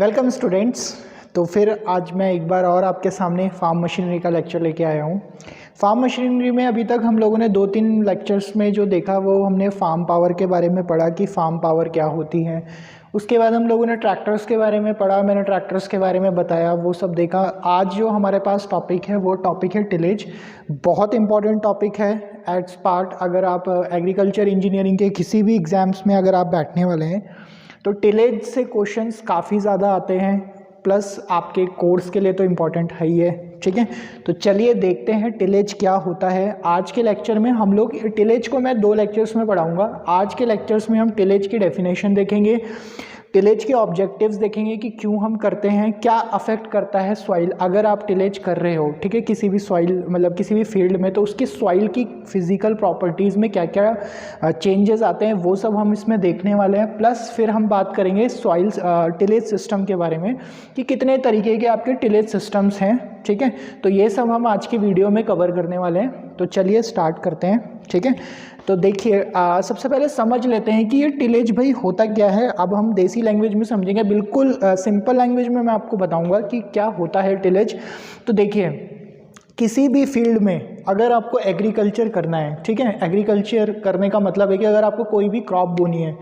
Welcome students. तो फिर आज मैं एक बार और आपके सामने फार्म मशीनरी का लेक्चर लेके आया हूँ। फार्म मशीनरी में अभी तक हम लोगों ने 2-3 लेक्चर्स में जो देखा वो हमने फार्म पावर के बारे में पढ़ा कि फार्म पावर क्या होती है। उसके बाद हम लोगों ने ट्रैक्टर्स के बारे में पढ़ा, मैंने ट्रैक्टर्स के बारे में बताया, वो सब देखा। आज जो हमारे पास टॉपिक है वो टॉपिक है टिलेज। बहुत इंपॉर्टेंट टॉपिक है एट्स पार्ट। अगर आप एग्रीकल्चर इंजीनियरिंग के किसी भी एग्ज़ाम्स में अगर आप बैठने वाले हैं तो टिलेज से क्वेश्चंस काफ़ी ज़्यादा आते हैं, प्लस आपके कोर्स के लिए तो इम्पॉर्टेंट है ही है। ठीक है, तो चलिए देखते हैं टिलेज क्या होता है। आज के लेक्चर में हम लोग टिलेज को मैं 2 लेक्चर्स में पढ़ाऊंगा। आज के लेक्चर्स में हम टिलेज की डेफिनेशन देखेंगे, टिलेज के ऑब्जेक्टिव्स देखेंगे कि क्यों हम करते हैं, क्या अफेक्ट करता है सॉइल अगर आप टिलेज कर रहे हो। ठीक है, किसी भी सॉइल मतलब किसी भी फील्ड में, तो उसकी सॉइल की फिजिकल प्रॉपर्टीज़ में क्या क्या चेंजेस आते हैं वो सब हम इसमें देखने वाले हैं। प्लस फिर हम बात करेंगे सॉइल टिलेज सिस्टम के बारे में कि कितने तरीके के आपके टिलेज सिस्टम्स हैं। ठीक है, तो ये सब हम आज की वीडियो में कवर करने वाले हैं। तो चलिए स्टार्ट करते हैं। ठीक है, तो देखिए सबसे पहले समझ लेते हैं कि ये टिलेज भाई होता क्या है। अब हम देसी लैंग्वेज में समझेंगे, बिल्कुल सिंपल लैंग्वेज में मैं आपको बताऊंगा कि क्या होता है टिलेज। तो देखिए, किसी भी फील्ड में अगर आपको एग्रीकल्चर करना है, ठीक है, एग्रीकल्चर करने का मतलब है कि अगर आपको कोई भी क्रॉप बोनी है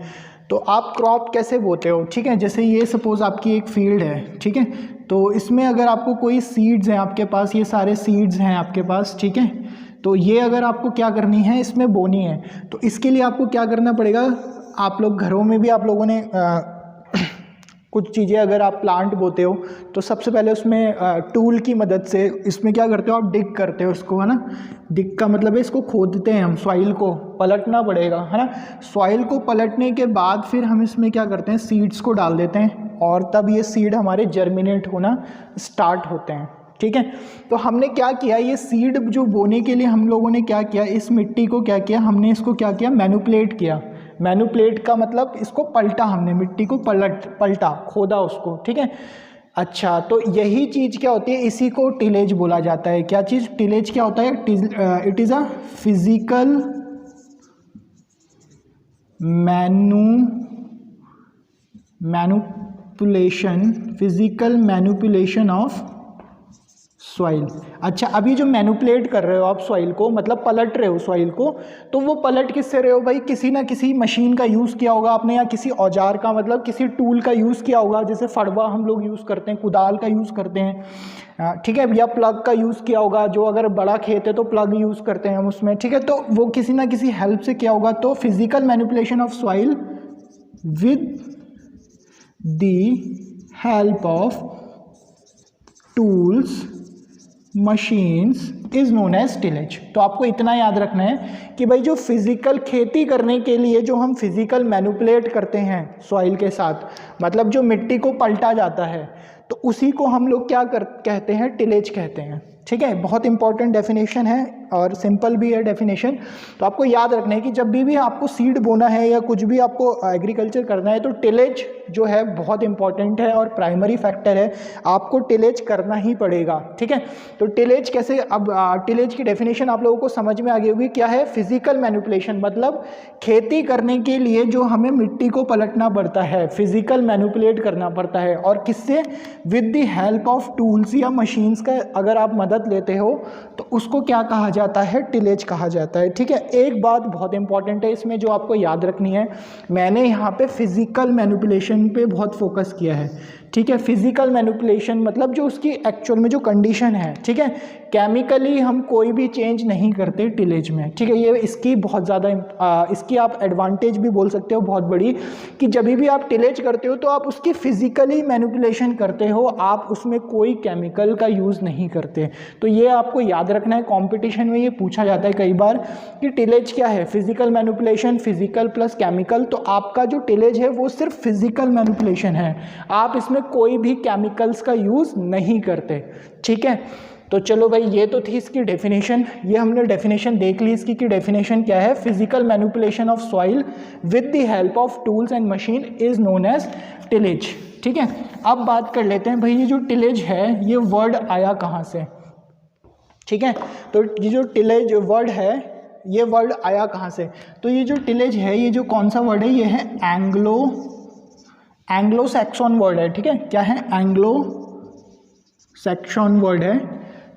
तो आप क्रॉप कैसे बोते हो। ठीक है, जैसे ये सपोज़ आपकी एक फील्ड है, ठीक है, तो इसमें अगर आपको कोई सीड्स हैं आपके पास, ये सारे सीड्स हैं आपके पास, ठीक है, तो ये अगर आपको क्या करनी है, इसमें बोनी है, तो इसके लिए आपको क्या करना पड़ेगा। आप लोग घरों में भी आप लोगों ने कुछ चीज़ें, अगर आप प्लांट बोते हो तो सबसे पहले उसमें टूल की मदद से इसमें क्या करते हो, आप डिग करते हो इसको, है ना। डिग का मतलब है इसको खोदते हैं हम, सॉइल को पलटना पड़ेगा, है ना। सॉइल को पलटने के बाद फिर हम इसमें क्या करते हैं, सीड्स को डाल देते हैं और तब ये सीड हमारे जर्मिनेट होना स्टार्ट होते हैं। ठीक है, तो हमने क्या किया, ये सीड जो बोने के लिए हम लोगों ने क्या किया, इस मिट्टी को क्या किया हमने, इसको क्या किया, मैनुपुलेट किया। मैनुपुलेट का मतलब इसको पलटा, हमने मिट्टी को पलटा, खोदा उसको। ठीक है, अच्छा, तो यही चीज़ क्या होती है, इसी को टिलेज बोला जाता है। क्या चीज़, टिलेज क्या होता है, it is a physical manipulation of soil. अच्छा, अभी जो मैनुपुलेट कर रहे हो आप सॉइल को, मतलब पलट रहे हो सॉइल को, तो वो पलट किससे रहे हो भाई, किसी ना किसी मशीन का यूज़ किया होगा आपने, या किसी औजार का, मतलब किसी टूल का यूज़ किया होगा। जैसे फड़वा हम लोग यूज़ करते हैं, कुदाल का यूज़ करते हैं, ठीक है, या प्लग का यूज़ किया होगा। जो अगर बड़ा खेत है तो प्लग यूज़ करते हैं हम उसमें। ठीक है, तो वो किसी ना किसी हेल्प से किया होगा। तो physical manipulation of soil with the help of tools machines is known as tillage. तो आपको इतना याद रखना है कि भाई जो फिजिकल खेती करने के लिए जो हम फिजिकल मैनुपुलेट करते हैं सॉइल के साथ, मतलब जो मिट्टी को पलटा जाता है, तो उसी को हम लोग क्या कहते हैं, टिलेज कहते हैं। ठीक है, बहुत इंपॉर्टेंट डेफिनेशन है और सिंपल भी है डेफिनेशन। तो आपको याद रखना है कि जब भी आपको सीड बोना है या कुछ भी आपको एग्रीकल्चर करना है तो टिलेज जो है बहुत इंपॉर्टेंट है और प्राइमरी फैक्टर है, आपको टिलेज करना ही पड़ेगा। ठीक है, तो टिलेज कैसे, अब टिलेज की डेफिनेशन आप लोगों को समझ में आ गई होगी क्या है। फिजिकल मैनुपुलेशन मतलब खेती करने के लिए जो हमें मिट्टी को पलटना पड़ता है, फिजिकल मैनुपुलेट करना पड़ता है, और किससे, with the help of tools या मशीन्स का अगर आप मदद लेते हो तो उसको क्या कहा जाता है, टिलेज कहा जाता है। ठीक है, एक बात बहुत इंपॉर्टेंट है इसमें जो आपको याद रखनी है, मैंने यहाँ पे फिजिकल मैनिपुलेशन पे बहुत फोकस किया है। ठीक है, फिजिकल मैनिपुलेशन मतलब जो उसकी एक्चुअल में जो कंडीशन है, ठीक है, केमिकली हम कोई भी चेंज नहीं करते टिलेज में। ठीक है, ये इसकी बहुत ज़्यादा इसकी आप एडवांटेज भी बोल सकते हो बहुत बड़ी, कि जब भी आप टिलेज करते हो तो आप उसकी फिजिकली मैनिपुलेशन करते हो, आप उसमें कोई केमिकल का यूज़ नहीं करते। तो ये आपको याद रखना है, कंपटीशन में ये पूछा जाता है कई बार कि टिलेज क्या है, physical manipulation, physical plus chemical. तो आपका जो टिलेज है वो सिर्फ फिजिकल मैनिपुलेशन है, आप इसमें कोई भी केमिकल्स का यूज़ नहीं करते। ठीक है, तो चलो भाई, ये तो थी इसकी डेफिनेशन, ये हमने डेफिनेशन देख ली इसकी कि डेफिनेशन क्या है, physical manipulation of soil with the help of tools and machine is known as tillage. ठीक है, अब बात कर लेते हैं भाई ये जो टिलेज है ये वर्ड आया कहाँ से। ठीक है, तो ये जो टिलेज वर्ड है ये वर्ड आया कहाँ से, तो ये जो टिलेज है ये जो कौन सा वर्ड है, ये है एंग्लो एंग्लो सैक्सन वर्ड है, ठीक है, क्या है, एंग्लो सैक्सन वर्ड है,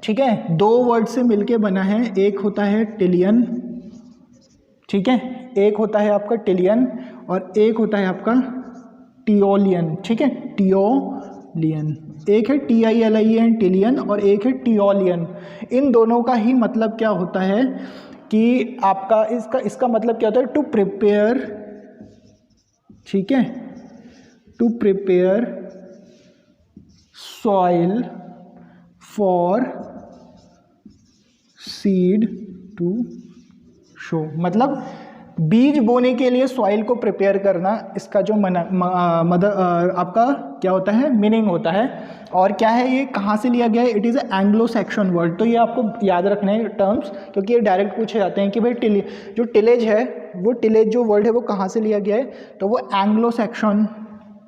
ठीक है, दो वर्ड से मिलके बना है, एक होता है टिलियन, ठीक है, एक होता है आपका टिलियन और एक होता है आपका टियोलियन, ठीक है, टियोलियन, एक है TILIEN टिलियन और एक है टियोलियन। इन दोनों का ही मतलब क्या होता है कि आपका इसका मतलब क्या होता है, टू प्रिपेयर, ठीक है, to prepare soil for seed to sow, मतलब बीज बोने के लिए सॉइल को प्रिपेयर करना, इसका जो आपका क्या होता है, मीनिंग होता है। और क्या है, ये कहाँ से लिया गया है, it is Anglo Saxon word. तो ये आपको याद रखना है टर्म्स, क्योंकि ये डायरेक्ट पूछे जाते हैं कि भाई जो टिलेज है, वो टिलेज जो वर्ड है वो कहाँ से लिया गया है, तो वो एंग्लो सैक्सन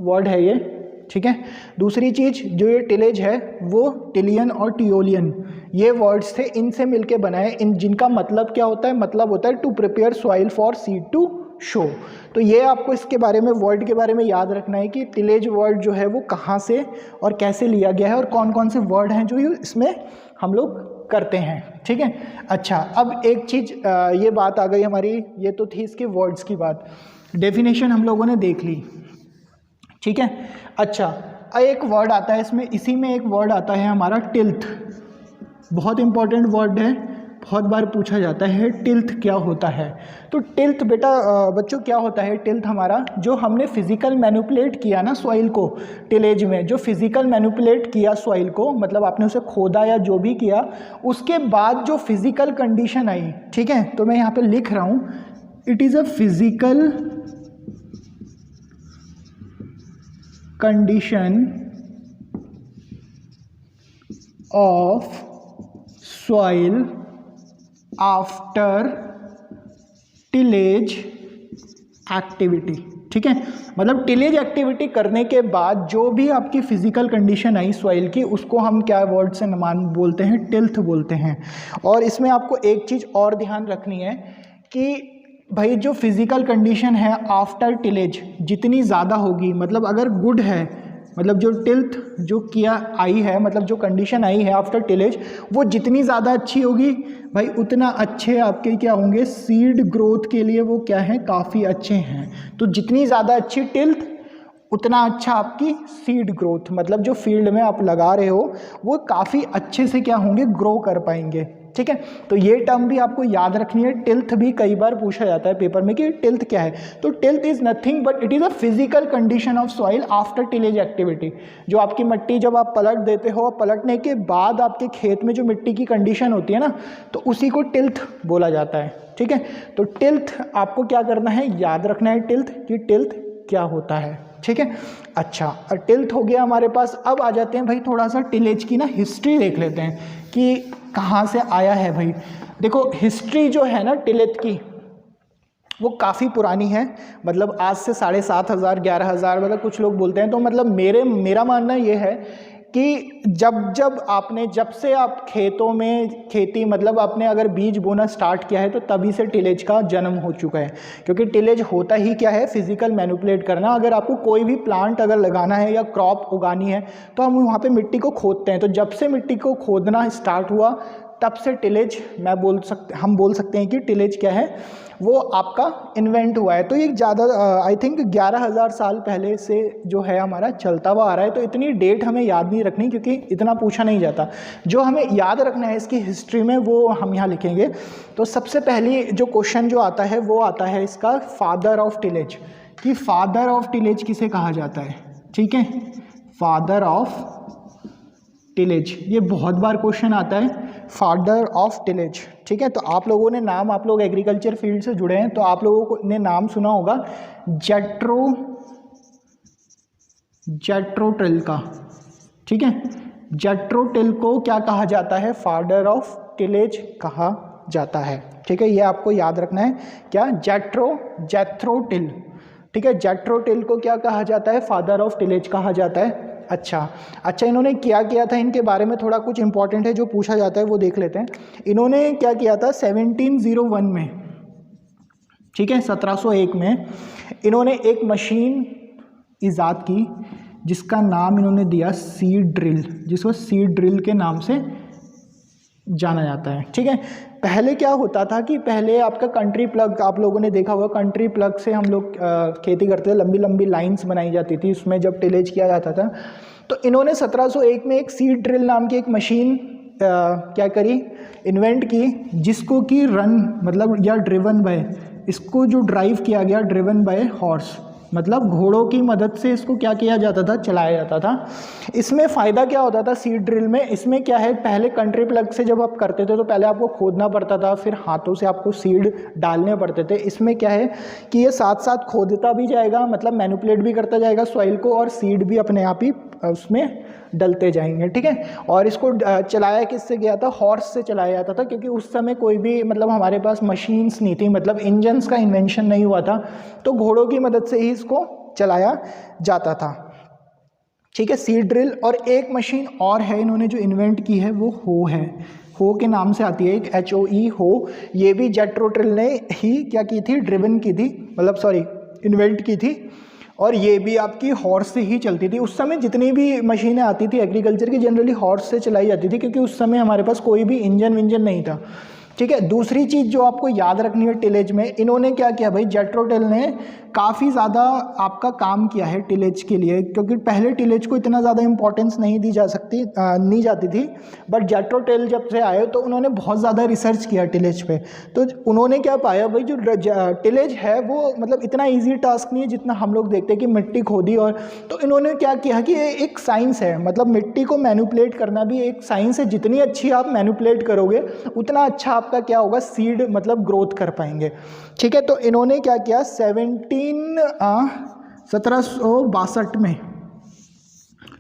वर्ड है ये, ठीक है। दूसरी चीज़, जो ये टिलेज है वो टिलियन और टियोलियन ये वर्ड्स थे, इनसे मिलके बना है, इन जिनका मतलब क्या होता है, मतलब होता है to prepare soil for seed to sow. तो ये आपको इसके बारे में, वर्ड के बारे में याद रखना है कि टिलेज वर्ड जो है वो कहाँ से और कैसे लिया गया है और कौन कौन से वर्ड हैं जो इसमें हम लोग करते हैं, ठीक है। अच्छा, अब एक चीज़, ये बात आ गई हमारी, ये तो थी इसके वर्ड्स की बात, डेफिनेशन हम लोगों ने देख ली, ठीक है। अच्छा, एक वर्ड आता है इसमें, इसी में एक वर्ड आता है हमारा टिल्थ, बहुत इंपॉर्टेंट वर्ड है, बहुत बार पूछा जाता है टिल्थ क्या होता है। तो टिल्थ बेटा बच्चों क्या होता है, टिल्थ हमारा जो हमने फिजिकल मैनिपुलेट किया ना सॉइल को, टिलेज में जो फिजिकल मैनिपुलेट किया सॉइल को, मतलब आपने उसे खोदा या जो भी किया, उसके बाद जो फिजिकल कंडीशन आई, ठीक है, तो मैं यहाँ पे लिख रहा हूँ, it is a physical condition of soil after tillage activity, ठीक है, मतलब टिलेज एक्टिविटी करने के बाद जो भी आपकी फिजिकल कंडीशन आई सॉइल की, उसको हम क्या वर्ड से बोलते हैं, टिल्थ बोलते हैं। और इसमें आपको एक चीज़ और ध्यान रखनी है कि भाई जो फिजिकल कंडीशन है आफ्टर टिलेज जितनी ज़्यादा होगी, मतलब अगर गुड है, मतलब जो टिल्थ जो किया आई है, मतलब जो कंडीशन आई है आफ्टर टिलेज, वो जितनी ज़्यादा अच्छी होगी भाई उतना अच्छे आपके क्या होंगे, सीड ग्रोथ के लिए वो क्या है, काफ़ी अच्छे हैं। तो जितनी ज़्यादा अच्छी टिल्थ उतना अच्छा आपकी सीड ग्रोथ, मतलब जो फील्ड में आप लगा रहे हो वो काफ़ी अच्छे से क्या होंगे, ग्रो कर पाएंगे, ठीक है। तो ये टर्म भी आपको याद रखनी है, टिल्थ भी कई बार पूछा जाता है पेपर में कि टिल्थ क्या है। तो tilth is nothing but it is a physical condition of soil after tillage activity. जो आपकी मिट्टी जब आप पलट देते हो, पलटने के बाद आपके खेत में जो मिट्टी की कंडीशन होती है ना, तो उसी को टिल्थ बोला जाता है, ठीक है। तो टिल्थ आपको क्या करना है, याद रखना है टिल्थ कि टिल्थ क्या होता है, ठीक है। अच्छा, टिल्थ हो गया हमारे पास। अब आ जाते हैं भाई थोड़ा सा टिलेज की ना हिस्ट्री देख लेते हैं कि कहाँ से आया है। भाई देखो हिस्ट्री जो है ना टिलेज की वो काफ़ी पुरानी है, मतलब आज से 7,500 11,000 मतलब कुछ लोग बोलते हैं। तो मतलब मेरा मानना ये है कि जब से आप खेतों में खेती, मतलब आपने अगर बीज बोना स्टार्ट किया है तो तभी से टिलेज का जन्म हो चुका है। क्योंकि टिलेज होता ही क्या है, फिजिकल मैनिपुलेट करना। अगर आपको कोई भी प्लांट अगर लगाना है या क्रॉप उगानी है तो हम वहाँ पे मिट्टी को खोदते हैं। तो जब से मिट्टी को खोदना स्टार्ट हुआ तब से टिलेज हम बोल सकते हैं कि टिलेज क्या है, वो आपका इन्वेंट हुआ है। तो ये ज़्यादा आई थिंक 11,000 साल पहले से जो है हमारा चलता हुआ आ रहा है। तो इतनी डेट हमें याद नहीं रखनी क्योंकि इतना पूछा नहीं जाता। जो हमें याद रखना है इसकी हिस्ट्री में वो हम यहाँ लिखेंगे। तो सबसे पहली जो क्वेश्चन जो आता है वो आता है इसका फादर ऑफ टिलेज, कि फादर ऑफ टिलेज किसे कहा जाता है, ठीक है, फादर ऑफ टिलेज। ये बहुत बार क्वेश्चन आता है, फादर ऑफ टिलेज, ठीक है। तो आप लोगों ने नाम, आप लोग एग्रीकल्चर फील्ड से जुड़े हैं तो आप लोगों ने नाम सुना होगा जेट्रो टिल का, ठीक है। जेट्रो टिल को क्या कहा जाता है, फादर ऑफ टिलेज कहा जाता है, ठीक है। ये आपको याद रखना है, क्या, जेथ्रो टिल, ठीक है। जेट्रो टिल को क्या कहा जाता है, फादर ऑफ टिलेज कहा जाता है। अच्छा, इन्होंने क्या किया था, इनके बारे में थोड़ा कुछ इंपॉर्टेंट है जो पूछा जाता है वो देख लेते हैं। इन्होंने क्या किया था 1701 में, ठीक है, 1701 में इन्होंने एक मशीन ईजाद की, जिसका नाम इन्होंने दिया सीड ड्रिल, जिसको सीड ड्रिल के नाम से जाना जाता है। ठीक है, पहले क्या होता था कि पहले आपका कंट्री प्लग, आप लोगों ने देखा होगा कंट्री प्लग से हम लोग खेती करते थे, लंबी लंबी लाइंस बनाई जाती थी, उसमें जब टिलेज किया जाता था। तो इन्होंने 1701 में एक सीड ड्रिल नाम की एक मशीन क्या करी, इन्वेंट की, जिसको कि रन मतलब या ड्रिवन बाय, इसको जो ड्राइव किया गया ड्रिवन बाय हॉर्स, मतलब घोड़ों की मदद से इसको क्या किया जाता था, चलाया जाता था। इसमें फ़ायदा क्या होता था सीड ड्रिल में, इसमें क्या है, पहले कंट्री प्लग से जब आप करते थे तो पहले आपको खोदना पड़ता था, फिर हाथों से आपको सीड डालने पड़ते थे। इसमें क्या है कि ये साथ साथ खोदता भी जाएगा, मतलब मैनिपुलेट भी करता जाएगा सॉइल को, और सीड भी अपने आप ही उसमें डलते जाएंगे। ठीक है, और इसको चलाया किससे गया था, हॉर्स से चलाया जाता था, क्योंकि उस समय कोई भी मतलब हमारे पास मशीन्स नहीं थी, मतलब इंजन्स का इन्वेंशन नहीं हुआ था, तो घोड़ों की मदद से ही इसको चलाया जाता था। ठीक है, सीड ड्रिल। और एक मशीन और है इन्होंने जो इन्वेंट की है, वो हो है, हो के नाम से आती है एक, HOE हो। ये भी जेट्रो ड्रिल ने ही क्या की थी, ड्रिवन की थी, मतलब सॉरी इन्वेंट की थी, और ये भी आपकी हॉर्स से ही चलती थी। उस समय जितनी भी मशीनें आती थी एग्रीकल्चर की, जनरली हॉर्स से चलाई जाती थी, क्योंकि उस समय हमारे पास कोई भी इंजन विंजन नहीं था। ठीक है, दूसरी चीज़ जो आपको याद रखनी है टिलेज में, इन्होंने क्या किया भाई, जेट्रो ड्रिल ने काफ़ी ज़्यादा आपका काम किया है टिलेज के लिए, क्योंकि पहले टिलेज को इतना ज़्यादा इंपॉर्टेंस नहीं दी जा सकती नहीं जाती थी, बट जेट्रो ड्रिल जब से आए तो उन्होंने बहुत ज़्यादा रिसर्च किया टिलेज पे। तो उन्होंने क्या पाया भाई, जो टिलेज है वो मतलब इतना ईजी टास्क नहीं है जितना हम लोग देखते हैं कि मिट्टी खोदी, और तो इन्होंने क्या किया कि ये एक साइंस है, मतलब मिट्टी को मैनिपुलेट करना भी एक साइंस है। जितनी अच्छी आप मैनिपुलेट करोगे उतना अच्छा आपका क्या होगा, सीड मतलब ग्रोथ कर पाएंगे। ठीक है, तो इन्होंने क्या किया, 1762 में,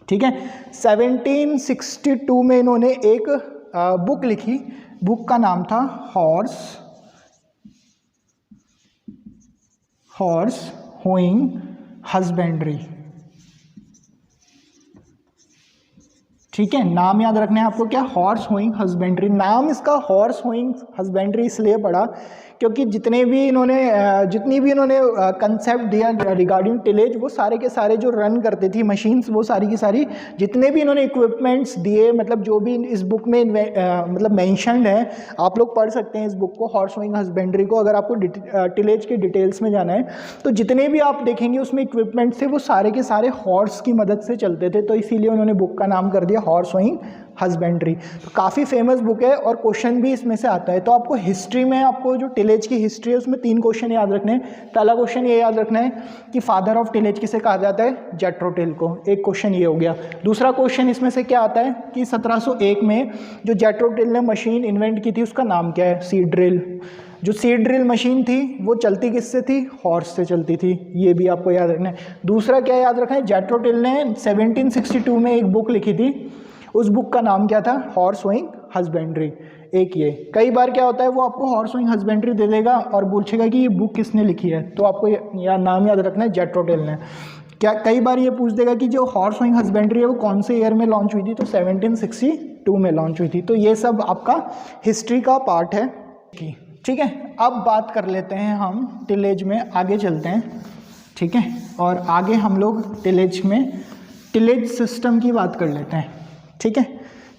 ठीक है, 1762 में इन्होंने एक बुक लिखी, बुक का नाम था हॉर्स होइंग हस्बेंड्री। ठीक है, नाम याद रखना है आपको, क्या, हॉर्स होइंग हस्बेंड्री। नाम इसका हॉर्स होइंग हस्बेंड्री इसलिए पड़ा क्योंकि जितनी भी इन्होंने कंसेप्ट दिया रिगार्डिंग टिलेज, वो सारे के सारे जो रन करते थी मशीन्स, वो सारी की सारी जितने भी इन्होंने इक्विपमेंट्स दिए, मतलब जो भी इस बुक में मतलब मेंशन्ड है, आप लोग पढ़ सकते हैं इस बुक को, हॉर्स होइंग हस्बेंड्री को, अगर आपको टिलेज के डिटेल्स में जाना है तो जितने भी आप देखेंगे उसमें इक्विपमेंट्स थे वो सारे के सारे हॉर्स की मदद से चलते थे, तो इसीलिए उन्होंने बुक का नाम कर दिया हॉर्स होइंग हस्बेंड्री। तो काफ़ी फेमस बुक है और क्वेश्चन भी इसमें से आता है। तो आपको हिस्ट्री में, आपको जो टिलेज की हिस्ट्री है उसमें 3 क्वेश्चन याद रखने हैं। पहला क्वेश्चन ये याद रखना है कि फादर ऑफ टिलेज किसे कहा जाता है, जेट्रो टिल को, एक क्वेश्चन ये हो गया। दूसरा क्वेश्चन इसमें से क्या आता है कि 1701 में जो जेट्रो टिल ने मशीन इन्वेंट की थी उसका नाम क्या है, सीड ड्रिल। जो सीड ड्रिल मशीन थी वो चलती किससे थी, हॉर्स से चलती थी, ये भी आपको याद रखना है। दूसरा क्या याद रखना है, जेट्रो टिल ने 1762 में एक बुक लिखी थी, उस बुक का नाम क्या था, हॉर्स होइंग हस्बेंड्री। एक ये, कई बार क्या होता है वो आपको हॉर्स होइंग हस्बेंड्री दे देगा और पूछेगा कि ये बुक किसने लिखी है, तो आपको नाम याद रखना है, जेट्रो टिल ने। क्या कई बार ये पूछ देगा कि जो हॉर्स होइंग हस्बेंड्री है वो कौन से ईयर में लॉन्च हुई थी, तो 1762 में लॉन्च हुई थी। तो ये सब आपका हिस्ट्री का पार्ट है। ठीक है, अब बात कर लेते हैं हम टिलेज में, आगे चलते हैं। ठीक है, और आगे हम लोग टिलेज में टिलेज सिस्टम की बात कर लेते हैं। ठीक है,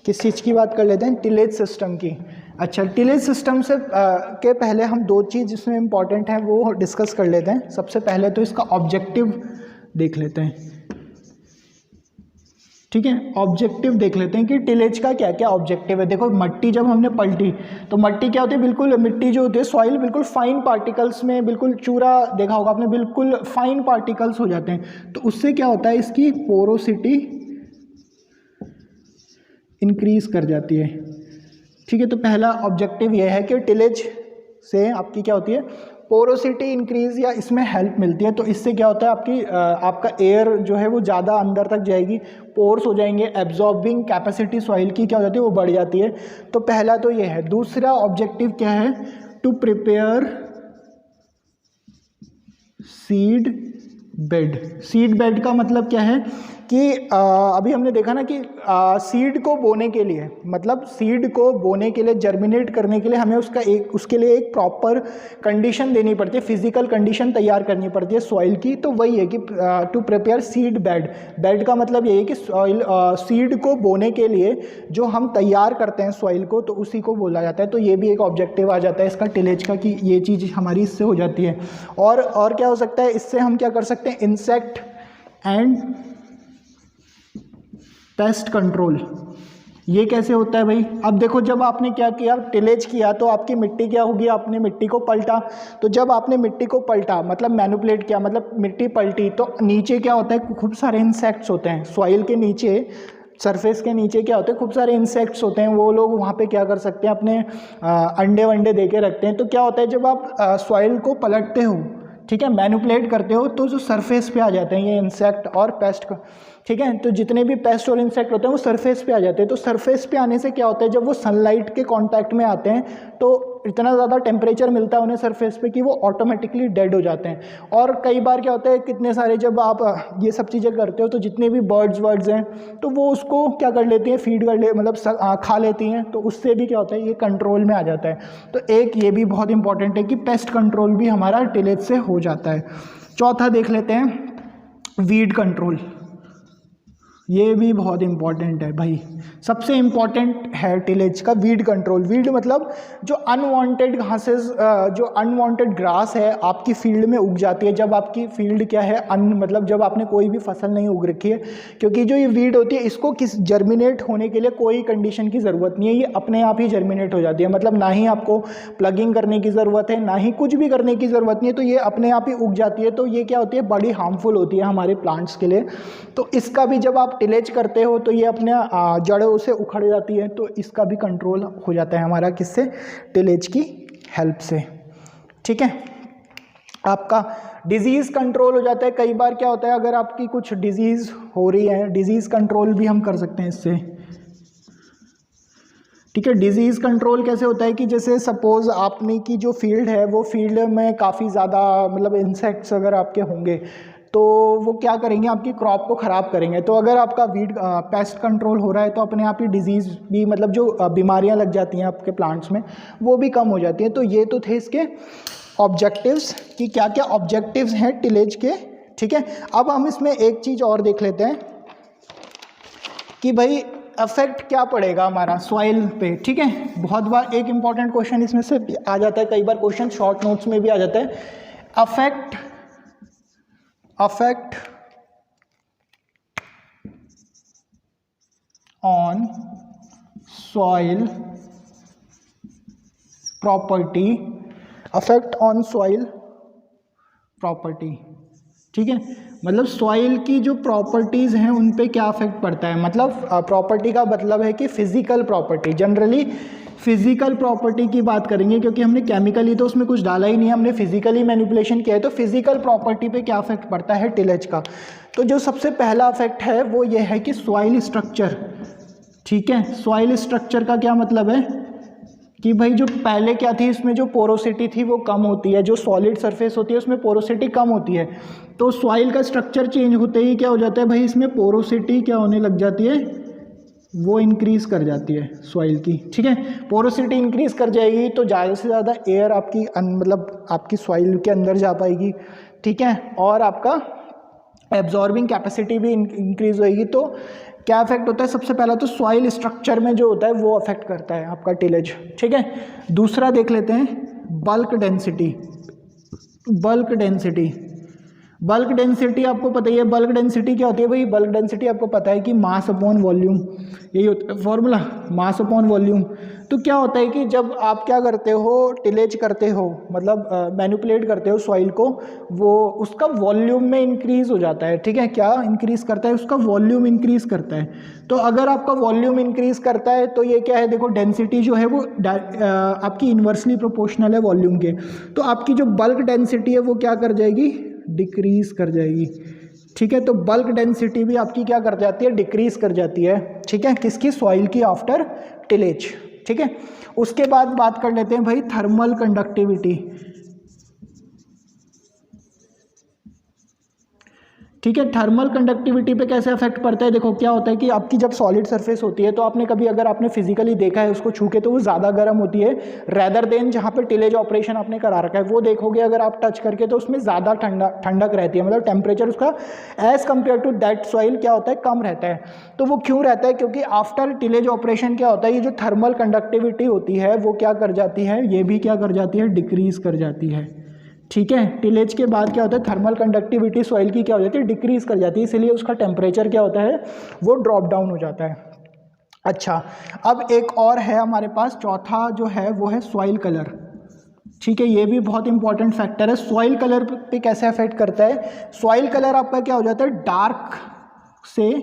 किस चीज़ की बात कर लेते हैं, टिलेज सिस्टम की। अच्छा, टिलेज सिस्टम से के पहले हम 2 चीज़ इसमें इंपॉर्टेंट हैं वो डिस्कस कर लेते हैं। सबसे पहले तो इसका ऑब्जेक्टिव देख लेते हैं। ठीक है, ऑब्जेक्टिव देख लेते हैं कि टिलेज का क्या क्या ऑब्जेक्टिव है। देखो, मिट्टी जब हमने पलटी तो मिट्टी क्या होती है, बिल्कुल मिट्टी जो होती है सॉइल बिल्कुल फाइन पार्टिकल्स में, बिल्कुल चूरा देखा होगा आपने, बिल्कुल फाइन पार्टिकल्स हो जाते हैं। तो उससे क्या होता है, इसकी पोरोसिटी इंक्रीज कर जाती है। ठीक है, तो पहला ऑब्जेक्टिव यह है कि टिलेज से आपकी क्या होती है, पोरोसिटी इंक्रीज या इसमें हेल्प मिलती है। तो इससे क्या होता है, आपका एयर जो है वो ज़्यादा अंदर तक जाएगी, पोर्स हो जाएंगे, एब्जॉर्बिंग कैपेसिटी सॉइल की क्या हो जाती है, वो बढ़ जाती है। तो पहला तो ये है। दूसरा ऑब्जेक्टिव क्या है, to prepare seed bed. Seed bed का मतलब क्या है कि अभी हमने देखा ना कि सीड को बोने के लिए, मतलब सीड को बोने के लिए, जर्मिनेट करने के लिए हमें उसके लिए एक प्रॉपर कंडीशन देनी पड़ती है, फिजिकल कंडीशन तैयार करनी पड़ती है सॉइल की। तो वही है कि to prepare seed bed, bed का मतलब यही है कि सॉइल सीड को बोने के लिए जो हम तैयार करते हैं सॉइल को, तो उसी को बोला जाता है। तो ये भी एक ऑब्जेक्टिव आ जाता है इसका टिलेज का, कि ये चीज़ हमारी इससे हो जाती है। और क्या हो सकता है इससे, हम क्या कर सकते हैं, इंसेक्ट एंड पेस्ट कंट्रोल। ये कैसे होता है भाई? अब देखो, जब आपने क्या किया, टिलेज किया, तो आपकी मिट्टी क्या होगी, आपने मिट्टी को पलटा। तो जब आपने मिट्टी को पलटा मतलब मैनिपुलेट किया, मतलब मिट्टी पलटी, तो नीचे क्या होता है, खूब सारे इंसेक्ट्स होते हैं सॉइल के नीचे, सरफेस के नीचे क्या होते हैं, खूब सारे इंसेक्ट्स होते हैं। वो लोग वहाँ पे क्या कर सकते हैं, अपने अंडे वंडे दे के रखते हैं। तो क्या होता है, जब आप सॉइल को पलटते हो, ठीक है, मैनिपुलेट करते हो, तो जो सरफेस पे आ जाते हैं ये इंसेक्ट और पेस्ट, ठीक है। तो जितने भी पेस्ट और इंसेक्ट होते हैं वो सरफेस पे आ जाते हैं। तो सरफेस पे आने से क्या होता है, जब वो सनलाइट के कांटेक्ट में आते हैं तो इतना ज़्यादा टेम्परेचर मिलता है उन्हें सरफेस पे कि वो ऑटोमेटिकली डेड हो जाते हैं। और कई बार क्या होता है, कितने सारे जब आप ये सब चीज़ें करते हो, तो जितने भी बर्ड्स हैं तो वो उसको क्या कर लेती हैं, फीड कर ले, मतलब खा लेती हैं। तो उससे भी क्या होता है, ये कंट्रोल में आ जाता है। तो एक ये भी बहुत इंपॉर्टेंट है कि पेस्ट कंट्रोल भी हमारा टिलेज से हो जाता है। चौथा देख लेते हैं, वीड कंट्रोल। ये भी बहुत इंपॉर्टेंट है भाई, सबसे इंपॉर्टेंट है टिलेज का वीड कंट्रोल। वीड मतलब जो अनवांटेड घासेस, जो अनवांटेड ग्रास है आपकी फील्ड में उग जाती है, जब आपकी फील्ड क्या है, मतलब जब आपने कोई भी फसल नहीं उग रखी है। क्योंकि जो ये वीड होती है, इसको जर्मिनेट होने के लिए कोई कंडीशन की ज़रूरत नहीं है, ये अपने आप ही जर्मिनेट हो जाती है। मतलब ना ही आपको प्लगिंग करने की ज़रूरत है, ना ही कुछ भी करने की ज़रूरत नहीं है, तो ये अपने आप ही उग जाती है। तो ये क्या होती है, बड़ी हार्मफुल होती है हमारे प्लांट्स के लिए। तो इसका भी जब आप टिलेज करते हो तो ये अपने जड़ों से उखड़ जाती है, तो इसका भी कंट्रोल हो जाता है हमारा, किससे, टिलेज की हेल्प से, ठीक है। आपका डिजीज़ कंट्रोल हो जाता है। कई बार क्या होता है, अगर आपकी कुछ डिजीज़ हो रही है, डिजीज़ कंट्रोल भी हम कर सकते हैं इससे, ठीक है। डिजीज़ कंट्रोल कैसे होता है कि जैसे सपोज़ आपने की जो फील्ड है, वो फील्ड में काफ़ी ज़्यादा मतलब इंसेक्ट्स अगर आपके होंगे, तो वो क्या करेंगे, आपकी क्रॉप को ख़राब करेंगे। तो अगर आपका वीड पेस्ट कंट्रोल हो रहा है, तो अपने आप ही डिजीज़ भी, मतलब जो बीमारियां लग जाती हैं आपके प्लांट्स में, वो भी कम हो जाती हैं। तो ये तो थे इसके ऑब्जेक्टिव्स, कि क्या क्या ऑब्जेक्टिव्स हैं टिलेज के, ठीक है। अब हम इसमें एक चीज़ और देख लेते हैं कि भाई अफेक्ट क्या पड़ेगा हमारा सॉइल पे, ठीक है। बहुत बार एक इंपॉर्टेंट क्वेश्चन इसमें से आ जाता है, कई बार क्वेश्चन शॉर्ट नोट्स में भी आ जाता है, affect on soil property, affect on soil property, ठीक है। मतलब सॉइल की जो प्रॉपर्टीज़ हैं उन पे क्या अफेक्ट पड़ता है। मतलब प्रॉपर्टी का मतलब है कि physical property, generally physical property की बात करेंगे, क्योंकि हमने केमिकली तो उसमें कुछ डाला ही नहीं है, हमने फिजिकली मैनिपुलेशन किया है। तो फिजिकल प्रॉपर्टी पे क्या अफेक्ट पड़ता है टिलेज का। तो जो सबसे पहला अफेक्ट है वो ये है कि सॉइल स्ट्रक्चर, ठीक है। सॉइल स्ट्रक्चर का क्या मतलब है कि भाई जो पहले क्या थी, इसमें जो पोरोसिटी थी वो कम होती है, जो सॉलिड सरफेस होती है उसमें पोरोसिटी कम होती है। तो सॉइल का स्ट्रक्चर चेंज होते ही क्या हो जाता है भाई, इसमें पोरोसिटी क्या होने लग जाती है, वो इंक्रीज कर जाती है सॉइल की, ठीक है। पोरोसिटी इंक्रीज कर जाएगी तो ज़्यादा से ज़्यादा एयर आपकी मतलब आपकी सॉइल के अंदर जा पाएगी, ठीक है। और आपका एब्जॉर्बिंग कैपेसिटी भी इंक्रीज होएगी। तो क्या इफेक्ट होता है, सबसे पहला तो सॉइल स्ट्रक्चर में जो होता है वो अफेक्ट करता है आपका टिलेज, ठीक है। दूसरा देख लेते हैं bulk density. Bulk density, bulk density आपको पता ही है, बल्क डेंसिटी क्या होती है भाई, बल्क डेंसिटी आपको पता है कि मास अपॉन वॉल्यूम, यही होता है फॉर्मूला, मास अपॉन वॉल्यूम। तो क्या होता है कि जब आप क्या करते हो, टिलेज करते हो, मतलब मैनिपुलेट करते हो सॉइल को, वो उसका वॉल्यूम में इंक्रीज हो जाता है, ठीक है। क्या इंक्रीज करता है, उसका वॉल्यूम इंक्रीज करता है। तो अगर आपका वॉल्यूम इंक्रीज करता है तो ये क्या है, देखो डेंसिटी जो है वो आपकी इन्वर्सली प्रोपोर्शनल है वॉल्यूम के। तो आपकी जो बल्क डेंसिटी है वो क्या कर जाएगी, डिक्रीज कर जाएगी, ठीक है। तो बल्क डेंसिटी भी आपकी क्या कर जाती है, डिक्रीज कर जाती है, ठीक है, किसकी, सॉइल की, आफ्टर टिलेज, ठीक है। उसके बाद बात कर लेते हैं भाई थर्मल कंडक्टिविटी। ठीक है। थर्मल कंडक्टिविटी पे कैसे अफेक्ट पड़ता है, देखो क्या होता है कि आपकी जब सॉलिड सरफेस होती है तो आपने कभी अगर आपने फिजिकली देखा है उसको छू के तो वो ज़्यादा गर्म होती है रैदर देन जहाँ पे टिलेज ऑपरेशन आपने करा रखा है वो देखोगे अगर आप टच करके तो उसमें ज़्यादा ठंडक रहती है, मतलब टेम्परेचर उसका as compare to that soil क्या होता है कम रहता है। तो वो क्यों रहता है, क्योंकि आफ्टर टिलेज ऑपरेशन क्या होता है ये जो थर्मल कंडक्टिविटी होती है वो क्या कर जाती है, ये भी क्या कर जाती है, डिक्रीज कर जाती है। ठीक है, टिलेज के बाद क्या होता है थर्मल कंडक्टिविटी सॉइल की क्या हो जाती है, डिक्रीज कर जाती है, इसीलिए उसका टेम्परेचर क्या होता है वो ड्रॉप डाउन हो जाता है। अच्छा, अब एक और है हमारे पास, चौथा जो है वो है सॉइल कलर। ठीक है, ये भी बहुत इंपॉर्टेंट फैक्टर है। सॉइल कलर पे कैसे अफेक्ट करता है, सॉइल कलर आपका क्या हो जाता है डार्क से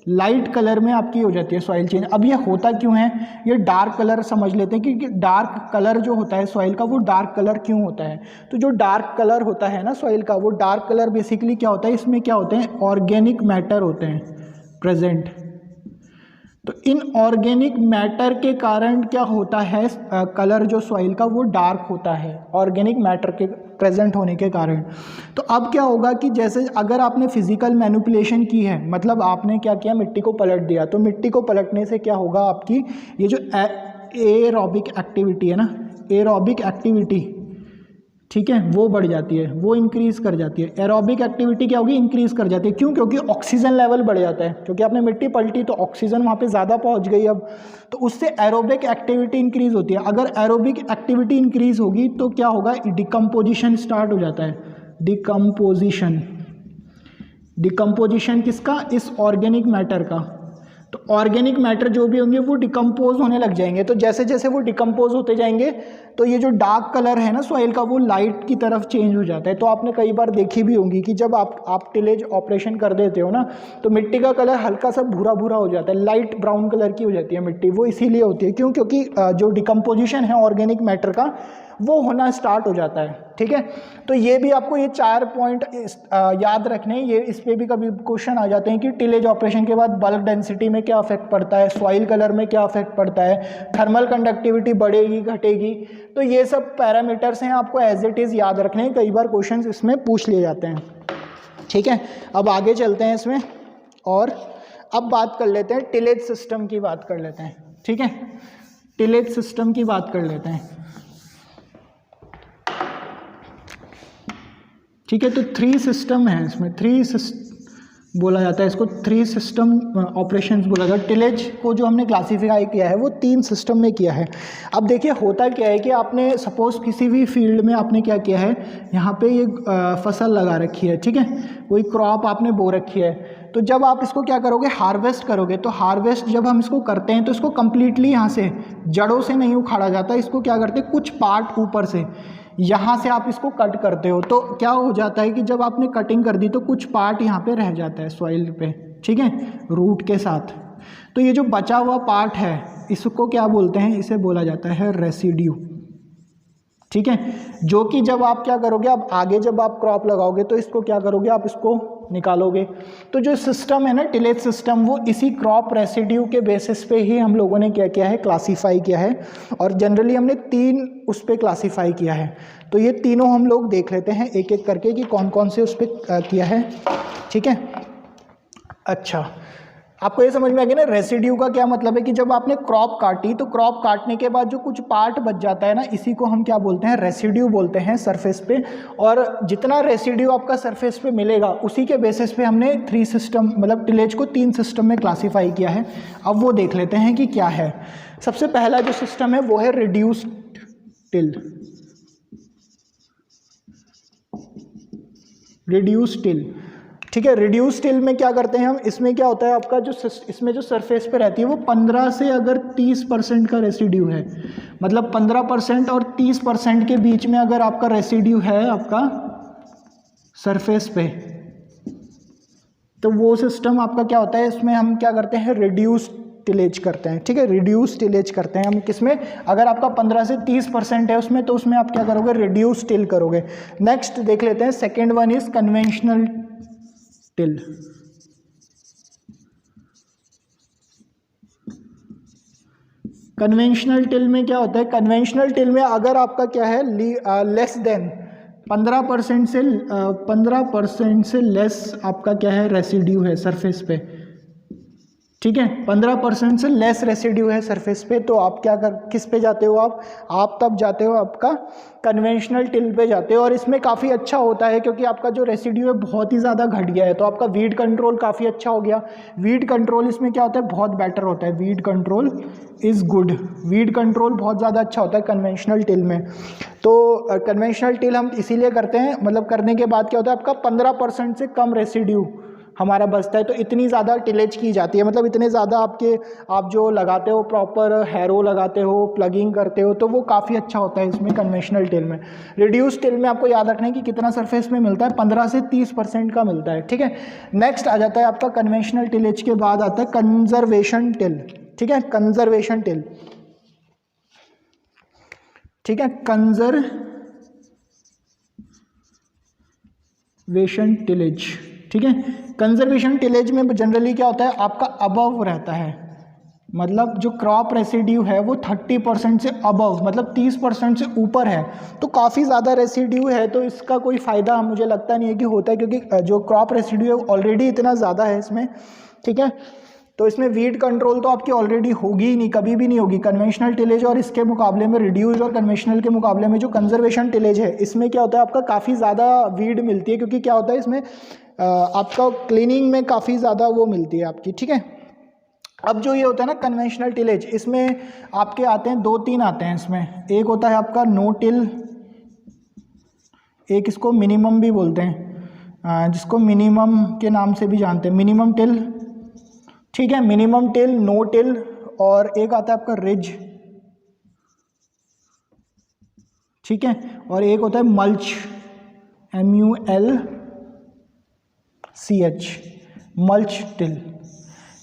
लाइट कलर में आपकी हो जाती है सॉइल चेंज। अब ये होता क्यों है, ये डार्क कलर समझ लेते हैं कि डार्क कलर जो होता है सॉइल का वो डार्क कलर क्यों होता है। तो जो डार्क कलर होता है ना सॉइल का, वो डार्क कलर बेसिकली क्या होता है, इसमें क्या होते हैं ऑर्गेनिक मैटर होते हैं प्रेजेंट। तो इन ऑर्गेनिक मैटर के कारण क्या होता है कलर जो सॉइल का वो डार्क होता है ऑर्गेनिक मैटर के प्रेजेंट होने के कारण। तो अब क्या होगा कि जैसे अगर आपने फिजिकल मैनिपुलेशन की है, मतलब आपने क्या किया मिट्टी को पलट दिया, तो मिट्टी को पलटने से क्या होगा आपकी ये जो एरोबिक एक्टिविटी है ना, एरोबिक एक्टिविटी, ठीक है, वो बढ़ जाती है, वो इंक्रीज कर जाती है। एरोबिक एक्टिविटी क्या होगी, इंक्रीज कर जाती है। क्यों, क्योंकि ऑक्सीजन लेवल बढ़ जाता है, क्योंकि आपने मिट्टी पलटी तो ऑक्सीजन वहाँ पे ज़्यादा पहुँच गई अब, तो उससे एरोबिक एक्टिविटी इंक्रीज होती है। अगर एरोबिक एक्टिविटी इंक्रीज होगी तो क्या होगा, डिकम्पोजिशन स्टार्ट हो जाता है। डिकम्पोजिशन, डिकम्पोजिशन किसका, इस ऑर्गेनिक मैटर का। तो ऑर्गेनिक मैटर जो भी होंगे वो डिकम्पोज होने लग जाएंगे। तो जैसे जैसे वो डिकम्पोज होते जाएंगे तो ये जो डार्क कलर है ना सॉइल का वो लाइट की तरफ चेंज हो जाता है। तो आपने कई बार देखी भी होंगी कि जब आप टिलेज ऑपरेशन कर देते हो ना तो मिट्टी का कलर हल्का सा भूरा भूरा हो जाता है, लाइट ब्राउन कलर की हो जाती है मिट्टी। वो इसीलिए होती है, क्यों, क्योंकि जो डिकम्पोजिशन है ऑर्गेनिक मैटर का वो होना स्टार्ट हो जाता है। ठीक है, तो ये भी आपको ये 4 पॉइंट याद रखने हैं। ये इस पे भी कभी क्वेश्चन आ जाते हैं कि टिलेज ऑपरेशन के बाद बल्क डेंसिटी में क्या अफेक्ट पड़ता है, सॉइल कलर में क्या अफेक्ट पड़ता है, थर्मल कंडक्टिविटी बढ़ेगी घटेगी। तो ये सब पैरामीटर्स हैं, आपको एज इट इज़ याद रखने हैं, कई बार क्वेश्चन इसमें पूछ लिए जाते हैं। ठीक है, अब आगे चलते हैं इसमें और अब बात कर लेते हैं टिलेज सिस्टम की बात कर लेते हैं। ठीक है, टिलेज सिस्टम की बात कर लेते हैं। ठीक है, तो 3 सिस्टम है इसमें, बोला जाता है इसको 3 सिस्टम ऑपरेशंस बोला जाता है। टिलेज को जो हमने क्लासीफाई किया है वो 3 सिस्टम में किया है। अब देखिए होता क्या है कि आपने सपोज किसी भी फील्ड में आपने क्या किया है, यहाँ पे ये फसल लगा रखी है, ठीक है, कोई क्रॉप आपने बो रखी है। तो जब आप इसको क्या करोगे, हार्वेस्ट करोगे, तो हार्वेस्ट जब हम इसको करते हैं तो इसको कंप्लीटली यहाँ से जड़ों से नहीं उखाड़ा जाता, इसको क्या करते हैं कुछ पार्ट ऊपर से यहाँ से आप इसको कट करते हो। तो क्या हो जाता है कि जब आपने कटिंग कर दी तो कुछ पार्ट यहाँ पे रह जाता है सॉइल पे, ठीक है, रूट के साथ। तो ये जो बचा हुआ पार्ट है इसको क्या बोलते हैं, इसे बोला जाता है रेसिड्यू। ठीक है, जो कि जब आप क्या करोगे, अब आगे जब आप क्रॉप लगाओगे तो इसको क्या करोगे, आप इसको निकालोगे। तो जो सिस्टम है ना टिलेज सिस्टम, वो इसी क्रॉप रेसिड्यू के बेसिस पे ही हम लोगों ने क्या किया है, क्लासीफाई किया है। और जनरली हमने 3 उस पर क्लासीफाई किया है। तो ये तीनों हम लोग देख लेते हैं एक एक करके कि कौन कौन से उस पर किया है। ठीक है, अच्छा, आपको ये समझ में आ गया ना रेसिड्यू का क्या मतलब है कि जब आपने क्रॉप काटी तो क्रॉप काटने के बाद जो कुछ पार्ट बच जाता है ना, इसी को हम क्या बोलते हैं, रेसिड्यू बोलते हैं सरफेस पे। और जितना रेसिड्यू आपका सरफेस पे मिलेगा उसी के बेसिस पे हमने 3 सिस्टम मतलब टिलेज को 3 सिस्टम में क्लासीफाई किया है। अब वो देख लेते हैं कि क्या है। सबसे पहला जो सिस्टम है वो है रिड्यूस्ड टिल। रिड्यूस्ड टिल, ठीक है, रिड्यूस टिल में क्या करते हैं हम, इसमें क्या होता है आपका जो इसमें जो सरफेस पे रहती है वो 15 से अगर 30% का रेसिड्यू है, मतलब 15% और 30% के बीच में अगर आपका रेसिड्यू है आपका सरफेस पे, तो वो सिस्टम आपका क्या होता है, इसमें हम क्या करते हैं, रिड्यूस टिलेज करते हैं। ठीक है, रिड्यूस टिलेज करते हैं हम किसमें, अगर आपका 15 से 30% है उसमें, तो उसमें आप क्या करोगे, रिड्यूस टिल करोगे। नेक्स्ट देख लेते हैं, second one is conventional till. Conventional till में क्या होता है, कन्वेंशनल टिल में अगर आपका क्या है लेस देन 15% से लेस आपका क्या है, रेसिड्यू है सरफेस पे, ठीक है। 15% से लेस रेसिड्यू है सरफेस पे, तो आप किस पे जाते हो आप तब जाते हो आपका कन्वेंशनल टिल पे जाते हो। और इसमें काफ़ी अच्छा होता है क्योंकि आपका जो रेसिड्यू है बहुत ही ज़्यादा घट गया है, तो आपका वीड कंट्रोल काफ़ी अच्छा हो गया। वीड कंट्रोल इसमें क्या होता है, बहुत बेटर होता है, weed control is good, weed control बहुत ज़्यादा अच्छा होता है कन्वेंशनल टिल में। तो कन्वेंशनल टिल हम इसीलिए करते हैं, मतलब करने के बाद क्या होता है, आपका 15% से कम रेसिड्यू हमारा बचता है, तो इतनी ज़्यादा टिलेज की जाती है, मतलब इतने ज़्यादा आप जो लगाते हो, प्रॉपर हैरो लगाते हो, प्लगिंग करते हो, तो वो काफ़ी अच्छा होता है इसमें कन्वेंशनल टिल में। रिड्यूस टिल में आपको याद रखना है कि कितना सरफेस में मिलता है, 15 से 30% का मिलता है, ठीक है। नेक्स्ट आ जाता है आपका कन्वेंशनल टिलेज के बाद आता है कंजर्वेशन टिल, ठीक है, कंजर्वेशन टिल, ठीक है, कंजर्वेशन टिलेज, ठीक है। कंजर्वेशन टिलेज में जनरली क्या होता है, आपका अबव रहता है, मतलब जो क्रॉप रेसिड्यू है वो 30% से अबव, मतलब 30% से ऊपर है, तो काफ़ी ज़्यादा रेसिड्यू है, तो इसका कोई फ़ायदा मुझे लगता नहीं है कि होता है, क्योंकि जो क्रॉप रेसिड्यू है ऑलरेडी इतना ज़्यादा है इसमें, ठीक है। तो इसमें वीड कंट्रोल तो आपकी ऑलरेडी होगी ही नहीं, कभी भी नहीं होगी। कन्वेंशनल टिलेज और इसके मुकाबले में, रिड्यूस और कन्वेंशनल के मुकाबले में जो कंजर्वेशन टिलेज है, इसमें क्या होता है, आपका काफ़ी ज़्यादा वीड मिलती है, क्योंकि क्या होता है इसमें आपका क्लीनिंग में काफ़ी ज़्यादा वो मिलती है आपकी, ठीक है। अब जो ये होता है ना कन्वेंशनल टिलेज, इसमें आपके आते हैं 2-3 आते हैं इसमें। एक होता है आपका नो टिल, एक इसको मिनिमम भी बोलते हैं, जिसको मिनिमम के नाम से भी जानते हैं, मिनिमम टिल, ठीक है, मिनिमम टिल, नो टिल, और एक आता है आपका रिज, ठीक है, और एक होता है मल्च, MULCH, मल्च टिल,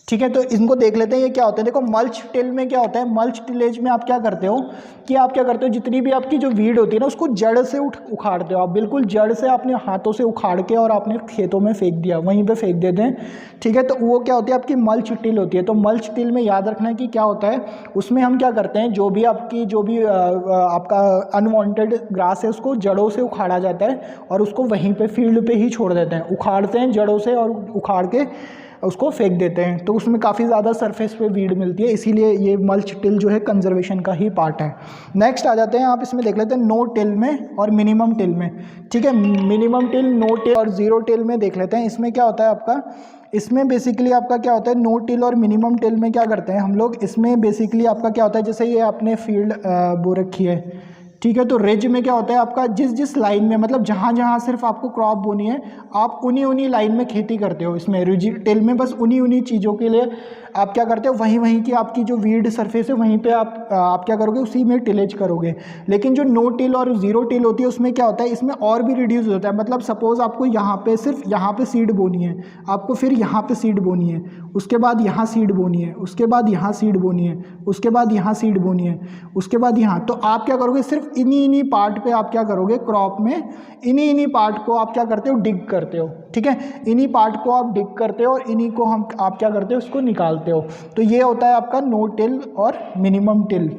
ठीक है। तो इनको देख लेते हैं ये क्या होते हैं। देखो मल्च टिल में क्या होता है, मल्च टिलेज में आप क्या करते हो कि आप क्या करते हो, जितनी भी आपकी जो वीड होती है ना, उसको जड़ से उखाड़ते हो आप, बिल्कुल जड़ से अपने हाथों से उखाड़ के और आपने खेतों में फेंक दिया, वहीं पे फेंक देते हैं, ठीक है। तो वो क्या होती है, आपकी मल्च टिल होती है। तो मल्च टिल में याद रखना है कि क्या होता है, उसमें हम क्या करते हैं, जो भी आपका अनवांटेड ग्रास है उसको जड़ों से उखाड़ा जाता है और उसको वहीं पे फील्ड पे ही छोड़ देते हैं, उखाड़ते हैं जड़ों से और उखाड़ के उसको फेंक देते हैं, तो उसमें काफ़ी ज़्यादा सरफेस पे वीड मिलती है, इसीलिए ये मल्च टिल जो है कंजर्वेशन का ही पार्ट है। नेक्स्ट आ जाते हैं, आप इसमें देख लेते हैं नो टिल में और मिनिमम टिल में, ठीक है। मिनिमम टिल, नो टिल और ज़ीरो टिल में देख लेते हैं। इसमें क्या होता है आपका, इसमें बेसिकली आपका क्या होता है, नो टिल और मिनिमम टिल में क्या करते हैं हम लोग, इसमें बेसिकली आपका क्या होता है, जैसे ये आपने फील्ड बो रखी है, ठीक है। तो रिज में क्या होता है आपका, जिस लाइन में, मतलब जहाँ जहाँ सिर्फ आपको क्रॉप बोनी है, आप उन्हीं लाइन में खेती करते हो। इसमें रिज टिल में बस उन्हीं चीज़ों के लिए आप क्या करते हो, वहीं की आपकी जो वीड सरफेस है वहीं पे आप क्या करोगे, उसी में टिलेज करोगे। लेकिन जो नो टिल और ज़ीरो टिल होती है, उसमें क्या होता है, इसमें और भी रिड्यूस होता है। मतलब सपोज आपको यहाँ पे सिर्फ यहाँ पे सीड बोनी है, आपको फिर यहाँ पे सीड बोनी है, उसके बाद यहाँ सीड बोनी है, उसके बाद यहाँ सीड बोनी है, उसके बाद यहाँ सीड बोनी है, उसके बाद यहाँ। तो आप क्या करोगे, सिर्फ इन्हीं पार्ट पे आप क्या करोगे, क्रॉप में इन्हीं पार्ट को आप क्या करते हो, डिग करते हो, ठीक है। इन्हीं पार्ट को आप डिग करते हो और इन्हीं को आप क्या करते हो, उसको निकालते हो। तो ये होता है आपका नो टिल और मिनिमम टिल,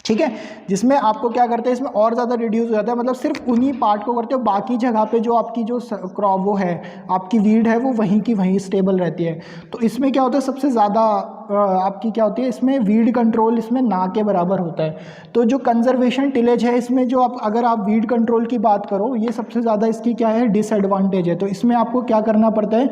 ठीक है, जिसमें आपको क्या करते हैं, इसमें और ज़्यादा रिड्यूस हो जाता है, मतलब सिर्फ उन्हीं पार्ट को करते हो, बाकी जगह पे जो आपकी जो क्रॉप वो है, आपकी वीड है, वो वहीं की वहीं स्टेबल रहती है। तो इसमें क्या होता है, सबसे ज़्यादा आपकी क्या होती है, इसमें वीड कंट्रोल इसमें ना के बराबर होता है। तो जो कंजर्वेशन टिलेज है, इसमें जो अगर आप वीड कंट्रोल की बात करो, ये सबसे ज़्यादा इसकी क्या है, डिसएडवांटेज है। तो इसमें आपको क्या करना पड़ता है,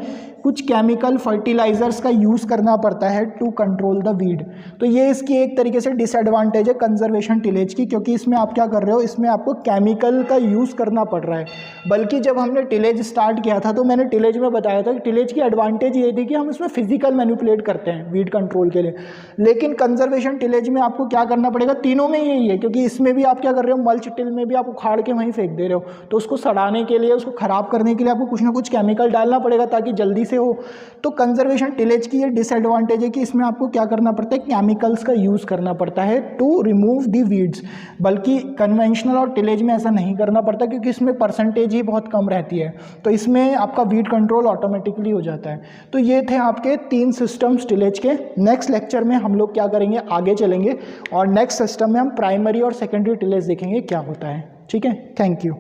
कुछ केमिकल फर्टिलाइजर्स का यूज़ करना पड़ता है टू कंट्रोल द वीड। तो ये इसकी एक तरीके से डिसएडवांटेज है कंजर्वेशन टिलेज की, क्योंकि इसमें आप क्या कर रहे हो, इसमें आपको केमिकल का यूज़ करना पड़ रहा है। बल्कि जब हमने टिलेज स्टार्ट किया था, तो मैंने टिलेज में बताया था कि टिलेज की एडवांटेज ये थी कि हम इसमें फिजिकल मैनिपुलेट करते हैं वीड कंट्रोल के लिए। लेकिन कंजर्वेशन टिलेज में आपको क्या करना पड़ेगा, तीनों में यही है, क्योंकि इसमें भी आप क्या कर रहे हो, मल्च टिल में भी आप उखाड़ के वहीं फेंक दे रहे हो, तो उसको सड़ाने के लिए, उसको ख़राब करने के लिए आपको कुछ ना कुछ केमिकल डालना पड़ेगा ताकि जल्दी से हो। तो कंजर्वेशन टिलेज की ये डिसएडवांटेज है कि इसमें आपको क्या करना पड़ता है, केमिकल्स का यूज़ करना पड़ता है टू रिमूव दी वीड्स। बल्कि कन्वेंशनल और टिलेज में ऐसा नहीं करना पड़ता, क्योंकि इसमें परसेंटेज ही बहुत कम रहती है, तो इसमें आपका वीड कंट्रोल ऑटोमेटिकली हो जाता है। तो ये थे आपके 3 सिस्टम्स टिलेज के। नेक्स्ट लेक्चर में हम लोग क्या करेंगे, आगे चलेंगे और नेक्स्ट सिस्टम में हम प्राइमरी और सेकेंडरी टिलेज देखेंगे क्या होता है। ठीक है, थैंक यू।